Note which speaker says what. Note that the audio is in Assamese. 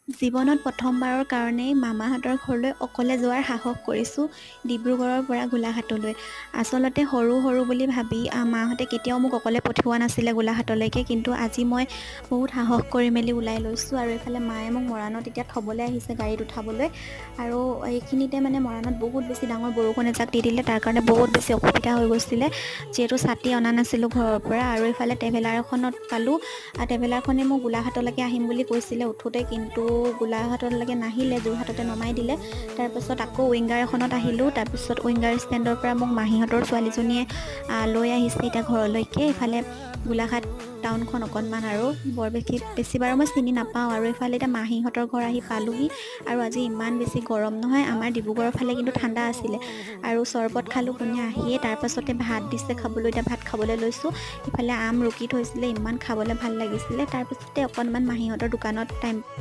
Speaker 1: জীৱনত প্ৰথমবাৰৰ কাৰণে মামাহঁতৰ ঘৰলৈ অকলে যোৱাৰ সাহস কৰিছোঁ, ডিব্ৰুগড়ৰ পৰা গোলাঘাটলৈ। আচলতে সৰু বুলি ভাবি মাহঁতে কেতিয়াও মোক অকলে পঠিওৱা নাছিলে গোলাঘাটলৈকে, কিন্তু আজি মই বহুত সাহস কৰি মেলি ওলাই লৈছোঁ। আৰু এইফালে মায়ে মোক মৰাণত এতিয়া থ'বলৈ আহিছে গাড়ীত উঠাবলৈ। আৰু এইখিনিতে মানে মৰাণত বহুত বেছি ডাঙৰ বৰষুণ এজাক দি দিলে, তাৰ কাৰণে বহুত বেছি অসুবিধা হৈ গৈছিলে, যিহেতু ছাতি অনা নাছিলোঁ ঘৰৰ পৰা। আৰু এইফালে ট্ৰেভেলাৰ এখনত পালোঁ, ট্ৰেভেলাৰখনে মোক গোলাঘাটলৈকে আহিম বুলি কৈছিলে উঠোঁতে, কিন্তু গোলাঘাটলৈকে নাহিলে, যোৰহাটতে নমাই দিলে। তাৰপাছত আকৌ উইংগাৰ এখনত আহিলোঁ, তাৰপিছত উইংগাৰ ষ্টেণ্ডৰ পৰা মোক মাহীহঁতৰ ছোৱালীজনীয়ে লৈ আহিছে এতিয়া ঘৰলৈকে। এইফালে গোলাঘাট টাউনখন অকণমান আৰু বৰ বেছি বাৰু মই চিনি নাপাওঁ। আৰু এইফালে এতিয়া মাহীহঁতৰ ঘৰ আহি পালোহি, আৰু আজি ইমান বেছি গৰম নহয়, আমাৰ ডিব্ৰুগড়ৰ ফালে কিন্তু ঠাণ্ডা আছিলে। আৰু চৰবত খালোঁ কোনে আহিয়ে, তাৰপাছতে ভাত দিছে খাবলৈ, এতিয়া ভাত খাবলৈ লৈছোঁ। ইফালে আম ৰুকি থৈছিলে, ইমান খাবলৈ ভাল লাগিছিলে। তাৰপিছতে অকণমান মাহীহঁতৰ দোকানত টাইম